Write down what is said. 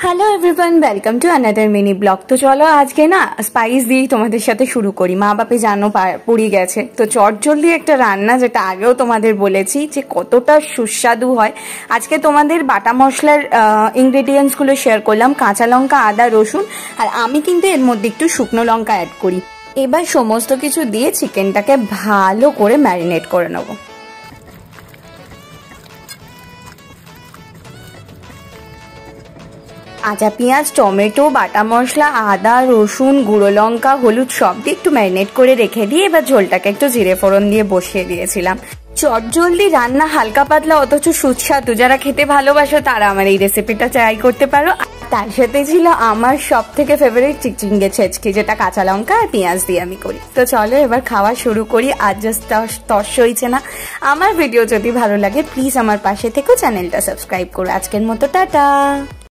Hello everyone, welcome to another mini blog. তো চলো আজকে না স্পাইস দিয়েই তোমাদের সাথে শুরু করি। মা বাপে জানো পুড়ি গেছে, তো চটজলদি একটা রান্না যেটা আগেও তোমাদের বলেছি যে কতটা সুস্বাদু হয়। আজকে তোমাদের বাটা মশলার ইনগ্রেডিয়েন্টসগুলো শেয়ার করলাম, কাঁচা লঙ্কা, আদা, রসুন, আর আমি কিন্তু এর মধ্যে একটু শুকনো লঙ্কা অ্যাড করি। এবার সমস্ত কিছু দিয়ে চিকেনটাকে ভালো করে ম্যারিনেট করে নেবো। কাঁচা পেঁয়াজ, টমেটো, বাটা মশলা, আদা, রসুন, গুঁড়ো লঙ্কা, হলুদ সব দিয়ে একটু ম্যারিনেট করে রেখে দিয়ে এবার ঝোলটাকে একটু জিরে ফোড়ন দিয়ে বসিয়ে দিয়েছিলাম। চটজলদি রান্না, হালকা পাতলা অথচ সুস্বাদু। যারা খেতে ভালোবাসো তারা আমার এই রেসিপিটা ট্রাই করতে পারো। তার সাথে ছিল আমার সব থেকে ফেভারিট চিচিঙ্গে ছেচকি, যেটা কাঁচা লঙ্কা আর পেঁয়াজ দিয়ে আমি করি। তো চলো এবার খাওয়া শুরু করি। আজ জাস্ট তর্স হয়েছে না। আমার ভিডিও যদি ভালো লাগে প্লিজ আমার পাশে থেকো, চ্যানেলটা সাবস্ক্রাইব করো। আজকের মতো টাটা।